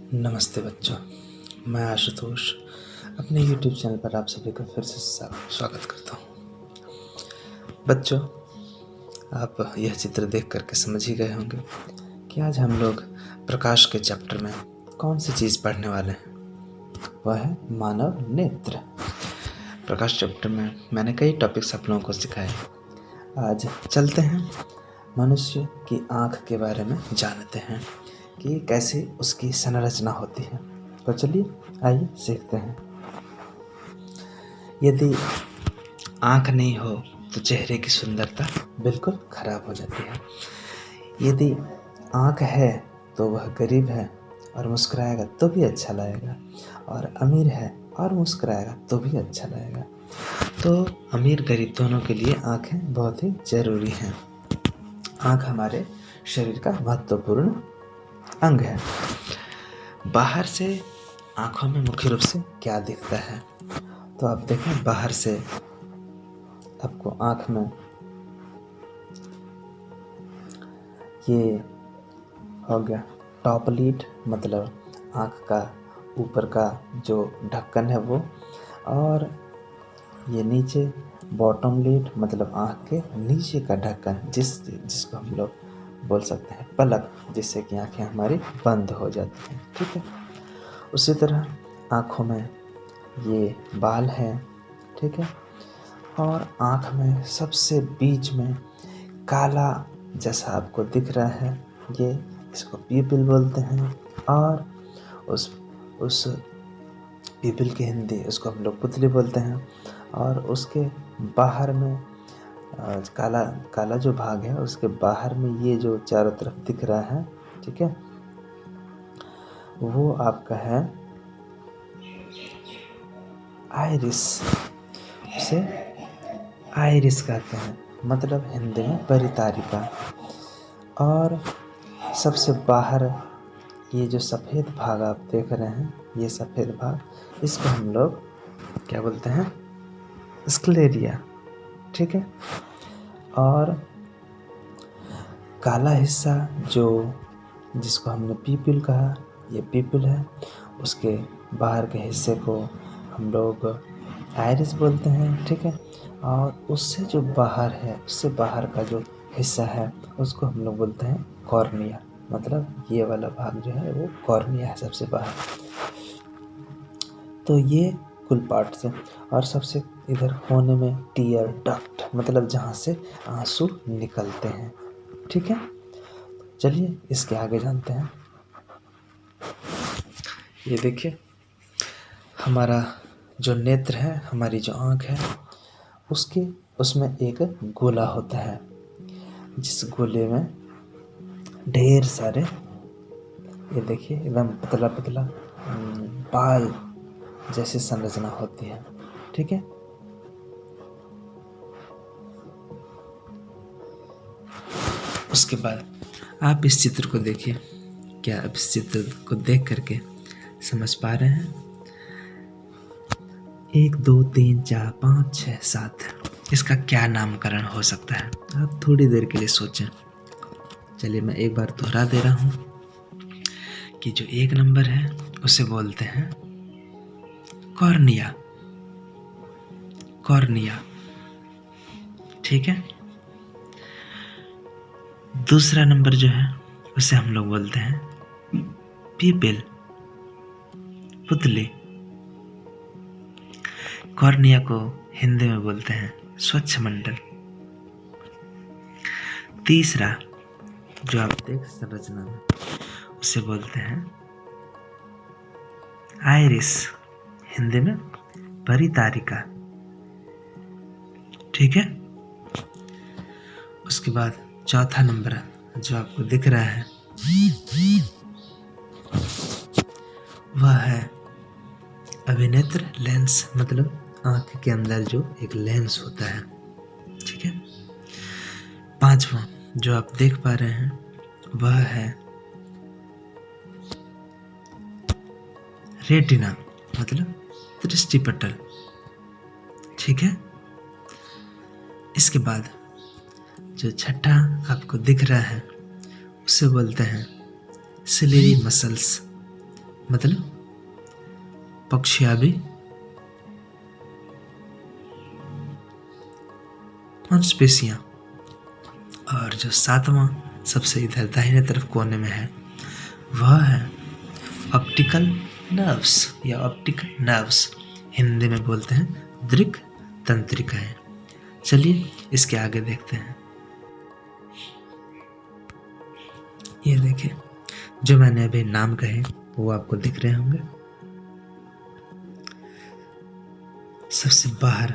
नमस्ते बच्चों, मैं आशुतोष अपने YouTube चैनल पर आप सभी का फिर से स्वागत करता हूँ। बच्चों, आप यह चित्र देख करके समझ ही गए होंगे कि आज हम लोग प्रकाश के चैप्टर में कौन सी चीज़ पढ़ने वाले हैं। वह है मानव नेत्र। प्रकाश चैप्टर में मैंने कई टॉपिक्स आप लोगों को सिखाए। आज चलते हैं मनुष्य की आँख के बारे में जानते हैं कि कैसे उसकी संरचना होती है। तो चलिए आइए सीखते हैं। यदि आँख नहीं हो तो चेहरे की सुंदरता बिल्कुल खराब हो जाती है। यदि आँख है तो वह गरीब है और मुस्कुराएगा तो भी अच्छा लगेगा, और अमीर है और मुस्कुराएगा तो भी अच्छा लगेगा। तो अमीर गरीब दोनों के लिए आँखें बहुत ही ज़रूरी हैं। आँख हमारे शरीर का महत्वपूर्ण अंग है। बाहर से आँखों में मुख्य रूप से क्या दिखता है, तो आप देखें बाहर से आपको आँख में ये हो गया टॉप लीड, मतलब आँख का ऊपर का जो ढक्कन है वो, और ये नीचे बॉटम लीड मतलब आँख के नीचे का ढक्कन जिसको हम लोग बोल सकते हैं पलक, जिससे कि आँखें हमारी बंद हो जाती हैं। ठीक है। उसी तरह आँखों में ये बाल हैं। ठीक है। और आँख में सबसे बीच में काला जैसा आपको दिख रहा है, ये इसको पीपल बोलते हैं। और उस पीपल की हिंदी उसको हम लोग पुतली बोलते हैं। और उसके बाहर में काला काला जो भाग है, उसके बाहर में ये जो चारों तरफ दिख रहा है, ठीक है, वो आपका है आइरिस। उसे आइरिस कहते हैं, मतलब हिंदी में परितारिका। और सबसे बाहर ये जो सफ़ेद भाग आप देख रहे हैं, ये सफ़ेद भाग, इसको हम लोग क्या बोलते हैं, स्क्लेरिया। ठीक है। और काला हिस्सा जिसको हमने पीपल कहा, ये पीपल है। उसके बाहर के हिस्से को हम लोग आइरिस बोलते हैं। ठीक है। और उससे जो बाहर है, उससे बाहर का जो हिस्सा है, उसको हम लोग बोलते हैं कॉर्निया, मतलब ये वाला भाग जो है वो कॉर्निया है सबसे बाहर। तो ये कुल पार्ट्स है। और सबसे इधर कोने में टीयर डक्ट, मतलब जहाँ से आंसू निकलते हैं। ठीक है। चलिए इसके आगे जानते हैं। ये देखिए, हमारा जो नेत्र है, हमारी जो आँख है, उसमें एक गोला होता है, जिस गोले में ढेर सारे, ये देखिए एकदम पतला पतला बाल जैसी संरचना होती है। ठीक है। उसके बाद आप इस चित्र को देखिए। क्या आप इस चित्र को देख करके समझ पा रहे हैं? 1 2 3 4 5 6 7, इसका क्या नामकरण हो सकता है? आप थोड़ी देर के लिए सोचें। चलिए मैं एक बार दोहरा दे रहा हूँ कि जो 1 नंबर है उसे बोलते हैं कॉर्निया। कॉर्निया। ठीक है। दूसरा नंबर जो है उसे हम लोग बोलते हैं पीपल, पुतली। कॉर्निया को हिंदी में बोलते हैं स्वच्छ मंडल। तीसरा जो आप देख संरचना में, उसे बोलते हैं आइरिस, हिंदी में परितारिका। ठीक है। उसके बाद चौथा नंबर जो आपको दिख रहा है, वह है अभिनेत्र लेंस, मतलब आँख के अंदर जो एक लेंस होता है। ठीक है। पांचवा जो आप देख पा रहे हैं, वह है रेटिना, मतलब दृष्टिपटल। ठीक है। इसके बाद जो छठा आपको दिख रहा है, उसे बोलते हैं सिलियरी मसल्स, मतलब पक्षियाबी मांसपेशियां। और जो सातवां सबसे इधर दाहिने तरफ कोने में है वह है ऑप्टिकल नर्व्स या ऑप्टिक नर्व्स, हिंदी में बोलते हैं दृक तंत्रिकाएं। चलिए इसके आगे देखते हैं। ये देखिए, जो मैंने अभी नाम कहे वो आपको दिख रहे होंगे। सबसे बाहर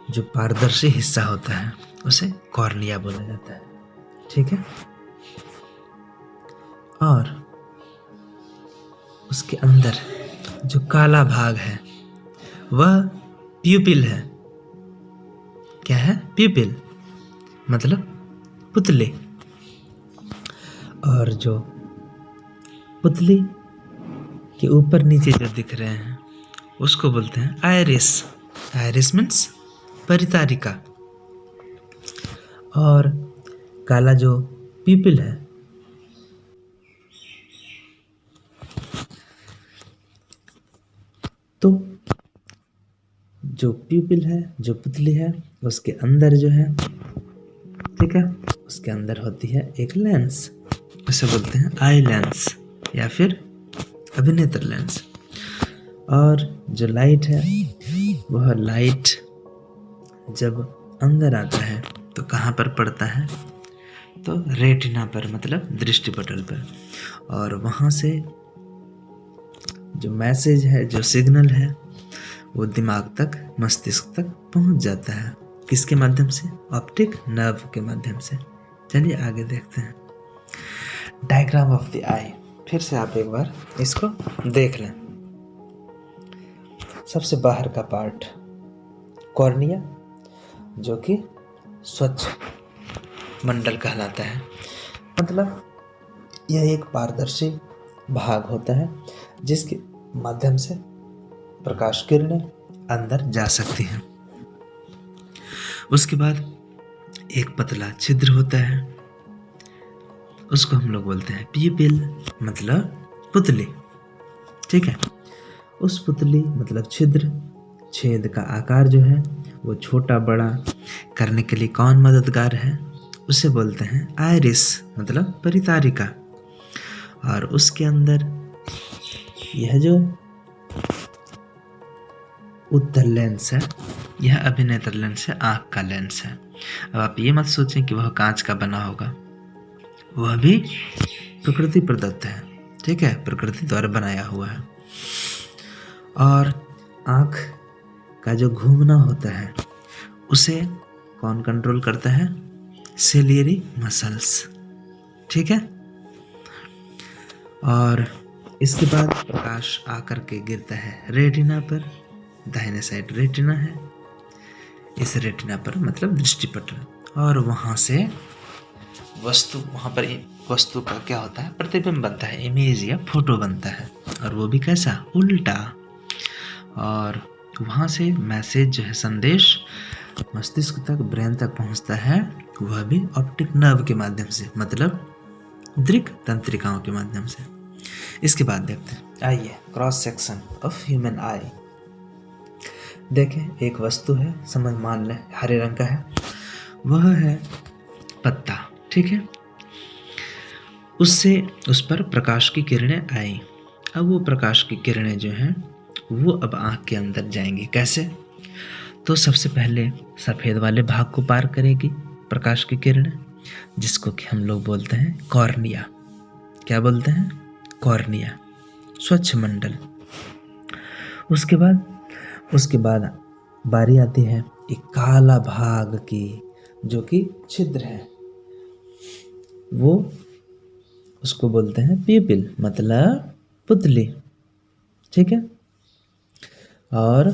जो पारदर्शी हिस्सा होता है उसे कॉर्निया बोला जाता है, ठीक है। और उसके अंदर जो काला भाग है वह प्यूपिल है। क्या है? प्यूपिल मतलब पुतली। और जो पुतली के ऊपर नीचे जो दिख रहे हैं उसको बोलते हैं आइरिस। Iris means परितारिका। और काला जो प्यूपिल है तो जो प्यूपिल है, जो पुतली है, उसके अंदर जो है, ठीक है, उसके अंदर होती है एक लेंस, उसे बोलते हैं आई लेंस या फिर अभिनेत्र लेंस। और जो लाइट है वह लाइट जब अंदर आता है तो कहाँ पर पड़ता है? तो रेटिना पर, मतलब दृष्टिपटल पर। और वहाँ से जो मैसेज है, जो सिग्नल है, वो दिमाग तक, मस्तिष्क तक पहुँच जाता है। किसके माध्यम से? ऑप्टिक नर्व के माध्यम से। चलिए आगे देखते हैं। डायग्राम ऑफ द आई, फिर से आप एक बार इसको देख लें। सबसे बाहर का पार्ट कॉर्निया, जो कि स्वच्छ मंडल कहलाता है। मतलब यह एक पारदर्शी भाग होता है जिसके माध्यम से प्रकाश किरणें अंदर जा सकती हैं। उसके बाद एक पतला छिद्र होता है, उसको हम लोग बोलते हैं प्यूपिल, मतलब पुतली, ठीक है। उस पुतली मतलब छिद्र, छेद का आकार जो है वो छोटा बड़ा करने के लिए कौन मददगार है? उसे बोलते हैं आइरिस, मतलब परितारिका। और उसके अंदर यह जो उत्तल लेंस है, यह अभिनेत्र लेंस है, आँख का लेंस है। अब आप ये मत सोचें कि वह कांच का बना होगा, वह भी प्रकृति प्रदत्त है, ठीक है, प्रकृति द्वारा बनाया हुआ है। और आँख का जो घूमना होता है उसे कौन कंट्रोल करता है? सेलियरी मसल्स, ठीक है। और इसके बाद प्रकाश आकर के गिरता है रेटिना पर। दाहिने साइड रेटिना है, इस रेटिना पर मतलब दृष्टिपटल। और वहाँ से वस्तु, वहाँ पर वस्तु का क्या होता है? प्रतिबिंब बनता है, इमेज या फोटो बनता है। और वो भी कैसा? उल्टा। और वहाँ से मैसेज जो है, संदेश मस्तिष्क तक, ब्रेन तक पहुँचता है, वह भी ऑप्टिक नर्व के माध्यम से, मतलब दृक तंत्रिकाओं के माध्यम से। इसके बाद देखते हैं, आइए, क्रॉस सेक्शन ऑफ ह्यूमन आई। देखें, एक वस्तु है, समझ मान लें हरे रंग का है, वह है पत्ता, ठीक है। उससे उस पर प्रकाश की किरणें आई। अब वो प्रकाश की किरणें जो हैं वो अब आँख के अंदर जाएंगी। कैसे? तो सबसे पहले सफ़ेद वाले भाग को पार करेगी प्रकाश की किरणें, जिसको कि हम लोग बोलते हैं कॉर्निया। क्या बोलते हैं? कॉर्निया, स्वच्छ मंडल। उसके बाद बारी आती है एक काला भाग की, जो कि छिद्र है, वो उसको बोलते हैं प्यूपिल, मतलब पुतली, ठीक है। और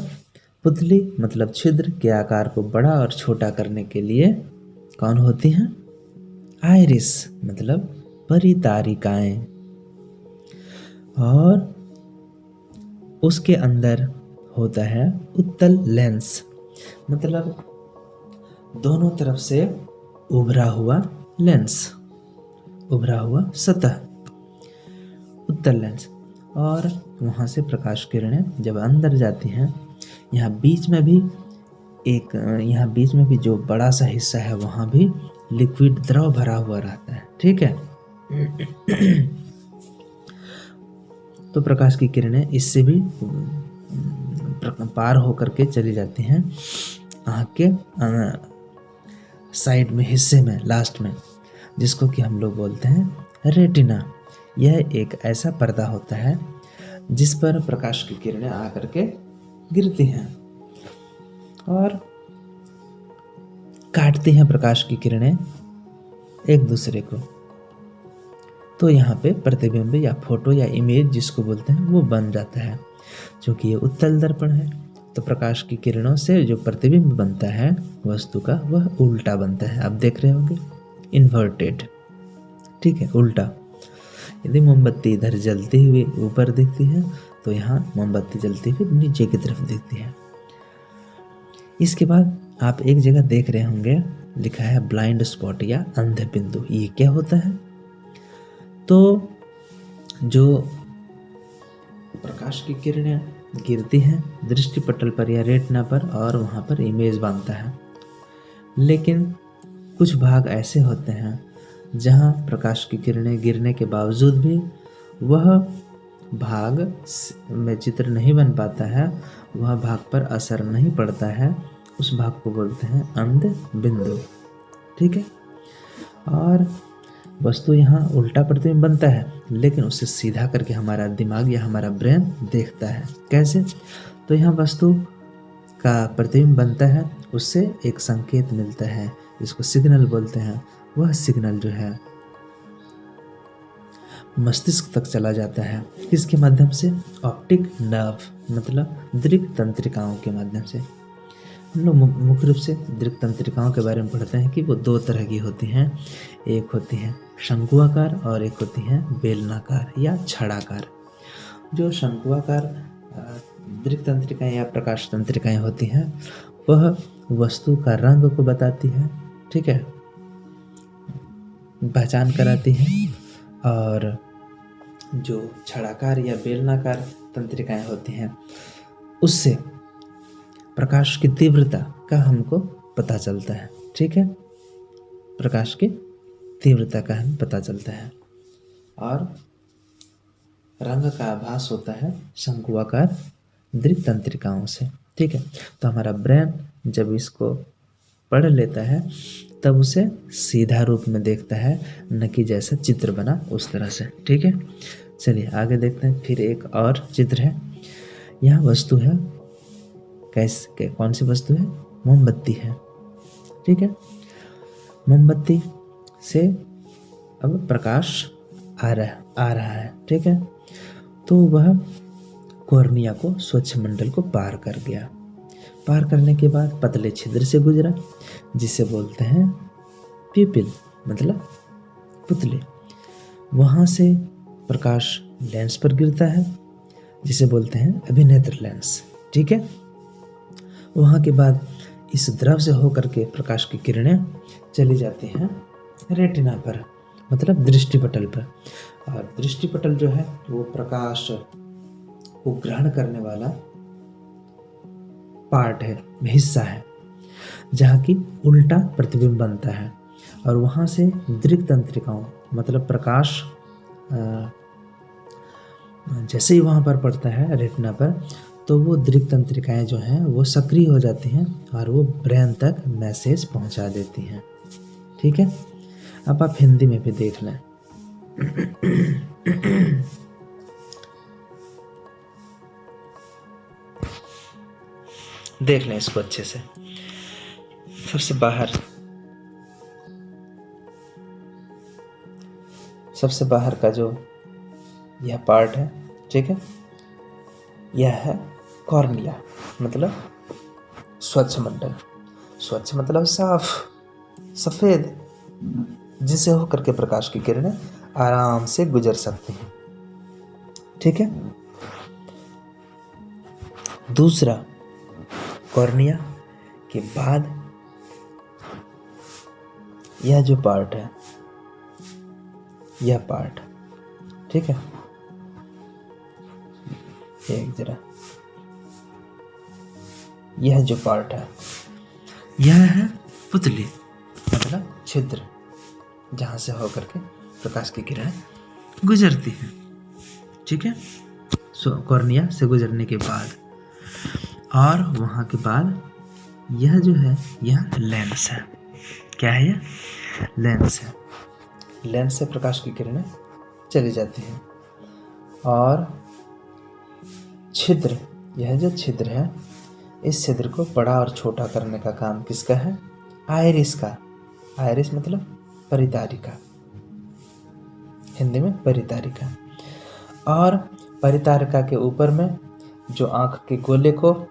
पुतली मतलब छिद्र के आकार को बड़ा और छोटा करने के लिए कौन होती हैं? आइरिस, मतलब परितारिकाएं। और उसके अंदर होता है उत्तल लेंस, मतलब दोनों तरफ से उभरा हुआ लेंस, उभरा हुआ सतह, उत्तल लेंस। और वहाँ से प्रकाश किरणें जब अंदर जाती हैं, यहाँ बीच में भी जो बड़ा सा हिस्सा है वहाँ भी लिक्विड द्रव भरा हुआ रहता है, ठीक है। तो प्रकाश की किरणें इससे भी पार होकर के चली जाती हैं आँख के साइड में, हिस्से में, लास्ट में, जिसको कि हम लोग बोलते हैं रेटिना। यह एक ऐसा पर्दा होता है जिस पर प्रकाश की किरणें आकर के गिरती हैं और काटती हैं प्रकाश की किरणें एक दूसरे को। तो यहाँ पे प्रतिबिंब या फोटो या इमेज जिसको बोलते हैं वो बन जाता है। क्योंकि ये उत्तल दर्पण है तो प्रकाश की किरणों से जो प्रतिबिंब बनता है वस्तु का वह उल्टा बनता है। आप देख रहे होंगे, इन्वर्टेड, ठीक है, उल्टा। यदि मोमबत्ती इधर जलती हुई ऊपर दिखती है तो यहाँ मोमबत्ती जलती हुई नीचे की तरफ दिखती है। इसके बाद आप एक जगह देख रहे होंगे लिखा है ब्लाइंड स्पॉट या अंध बिंदु। ये क्या होता है? तो जो प्रकाश की किरणें गिरती हैं दृष्टिपटल पर या रेटिना पर और वहाँ पर इमेज बनता है, लेकिन कुछ भाग ऐसे होते हैं जहाँ प्रकाश की किरणें गिरने के बावजूद भी वह भाग में चित्र नहीं बन पाता है, वह भाग पर असर नहीं पड़ता है, उस भाग को बोलते हैं अंध बिंदु, ठीक है। और वस्तु यहाँ उल्टा प्रतिबिंब बनता है लेकिन उसे सीधा करके हमारा दिमाग या हमारा ब्रेन देखता है। कैसे? तो यहाँ वस्तु का प्रतिबिंब बनता है, उससे एक संकेत मिलता है, इसको सिग्नल बोलते हैं। वह सिग्नल जो है मस्तिष्क तक चला जाता है। किसके माध्यम से? ऑप्टिक नर्व, मतलब दृक् तंत्रिकाओं के माध्यम से। हम लोग मुख्य रूप से दृक् तंत्रिकाओं के बारे में पढ़ते हैं कि वो दो तरह की होती हैं। एक होती हैं शंकुआकार और एक होती हैं बेलनाकार या छड़ाकार। जो शंकुआकार दृक् तंत्रिकाएं या प्रकाश तंत्रिकाएं होती हैं वह वस्तु का रंग को बताती है, ठीक है, पहचान कराती है। और जो छड़ाकार या बेलनाकार तंत्रिकाएं होती हैं उससे प्रकाश की तीव्रता का हमको पता चलता है, ठीक है, प्रकाश की तीव्रता का हमें पता चलता है। और रंग का आभास होता है शंकुआकार दृक् तंत्रिकाओं से, ठीक है। तो हमारा ब्रेन जब इसको पढ़ लेता है तब उसे सीधा रूप में देखता है, न कि जैसा चित्र बना उस तरह से, ठीक है। चलिए आगे देखते हैं। फिर एक और चित्र है। यहाँ वस्तु है, कौन सी वस्तु है? मोमबत्ती है, ठीक है। मोमबत्ती से अब प्रकाश आ रहा है, ठीक है। तो वह कॉर्निया को, स्वच्छ मंडल को पार कर गया। पार करने के बाद पतले छिद्र से गुजरा जिसे बोलते हैं पिपिल, मतलब पुतले। वहाँ से प्रकाश लेंस पर गिरता है जिसे बोलते हैं अभिनेत्र लेंस, ठीक है। वहाँ के बाद इस द्रव से होकर के प्रकाश की किरणें चली जाती हैं रेटिना पर, मतलब दृष्टिपटल पर। और दृष्टिपटल जो है वो प्रकाश को ग्रहण करने वाला पार्ट है, हिस्सा है, जहाँ की उल्टा प्रतिबिंब बनता है। और वहाँ से दृक् तंत्रिकाओं, मतलब प्रकाश जैसे ही वहाँ पर पड़ता है रेटिना पर तो वो दृक् तंत्रिकाएं जो हैं वो सक्रिय हो जाती हैं और वो ब्रेन तक मैसेज पहुँचा देती हैं, ठीक है। अब आप हिंदी में भी देख लें। देख लें इसको अच्छे से। सबसे बाहर का जो यह पार्ट है, ठीक है, यह है कॉर्निया, मतलब स्वच्छ मंडल। स्वच्छ मतलब साफ, सफेद, जिसे होकर के प्रकाश की किरणें आराम से गुजर सकती हैं, ठीक है। दूसरा, कॉर्निया के बाद यह जो पार्ट है, यह पार्ट, ठीक है, एक जरा, यह जो पार्ट है यह है पुतली, मतलब छिद्र, जहां से होकर के प्रकाश की किरण गुजरती है। ठीक है, कॉर्निया से गुजरने के बाद, और वहां के बाद यह जो है यह लेंस है। क्या है यह? लेंस है। लेंस से प्रकाश की किरणें चली जाती हैं। और छिद्र, यह जो छिद्र है, इस छिद्र को बड़ा और छोटा करने का काम किसका है? आइरिस का। आइरिस मतलब परितारिका, हिंदी में परितारिका। और परितारिका के ऊपर में जो आंख के गोले को,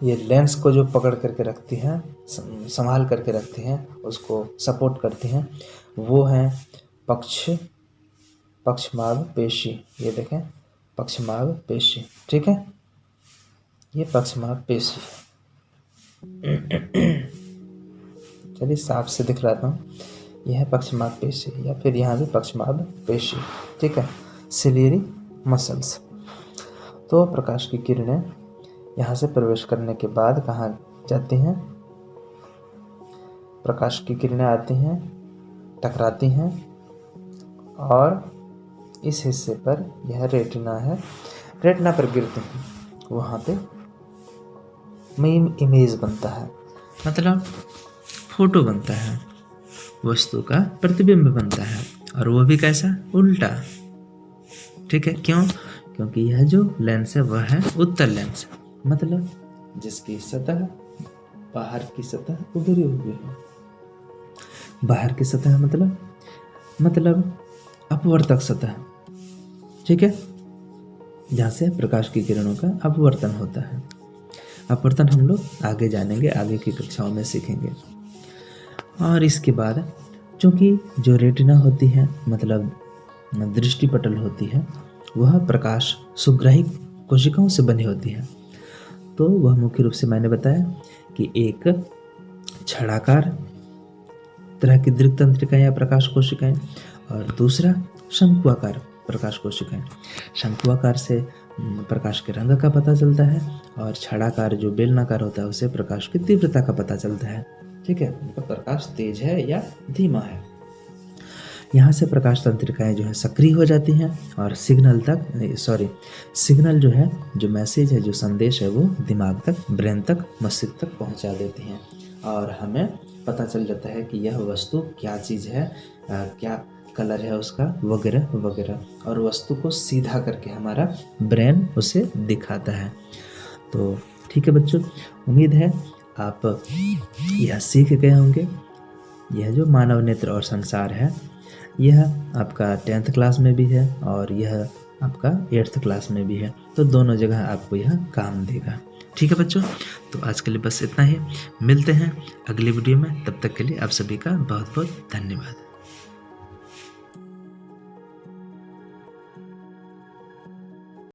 ये लेंस को जो पकड़ करके रखती हैं, संभाल करके रखती हैं, उसको सपोर्ट करती हैं, वो हैं पक्षमाग पेशी। ये देखें, पक्षमाग पेशी। ठीक है, ये पक्षमाग पेशी। चलिए साफ से दिखलाता हूँ। यह है पक्षमाग पेशी, या फिर यहाँ भी पक्षमाग पेशी। ठीक है, सिलियरी मसल्स। तो प्रकाश की किरणें यहाँ से प्रवेश करने के बाद कहाँ जाती हैं? प्रकाश की किरणें आती हैं, टकराती हैं, और इस हिस्से पर, यह रेटिना है, रेटिना पर गिरती हैं। वहाँ पे मेन इमेज बनता है, मतलब फोटो बनता है, वस्तु का प्रतिबिंब बनता है, और वो भी कैसा? उल्टा। ठीक है, क्यों? क्योंकि यह जो लेंस है वह है उत्तल लेंस, मतलब जिसकी सतह, बाहर की सतह उभरी हुई है। बाहर की सतह मतलब अपवर्तक सतह। ठीक है, जहाँ से प्रकाश की किरणों का अपवर्तन होता है। अपवर्तन हम लोग आगे जानेंगे, आगे की कक्षाओं में सीखेंगे। और इसके बाद चूँकि जो रेटिना होती है, मतलब दृष्टिपटल होती है, वह प्रकाश सुग्राही कोशिकाओं से बनी होती है। तो वह मुख्य रूप से मैंने बताया कि एक छड़ाकार तरह की दृक् तंत्रिकाएं या प्रकाश कोशिकाएं, और दूसरा शंकुआकार प्रकाश कोशिकाएं। शंकुआकार से प्रकाश के रंग का पता चलता है, और छड़ाकार जो बेलनाकार होता है उससे प्रकाश की तीव्रता का पता चलता है। ठीक है, मतलब प्रकाश तेज है या धीमा है। यहाँ से प्रकाश तंत्रिकाएं जो है सक्रिय हो जाती हैं, और सिग्नल जो है, जो मैसेज है, जो संदेश है, वो दिमाग तक, ब्रेन तक, मस्तिष्क तक पहुँचा देती हैं, और हमें पता चल जाता है कि यह वस्तु क्या चीज़ है, क्या कलर है उसका, वगैरह वगैरह। और वस्तु को सीधा करके हमारा ब्रेन उसे दिखाता है। तो ठीक है बच्चों, उम्मीद है आप यह सीख गए होंगे। यह जो मानव नेत्र और संसार है, यह आपका 10th क्लास में भी है, और यह आपका 8th क्लास में भी है। तो दोनों जगह आपको यह काम देगा। ठीक है बच्चों, तो आज के लिए बस इतना ही। मिलते हैं अगली वीडियो में, तब तक के लिए आप सभी का बहुत बहुत धन्यवाद।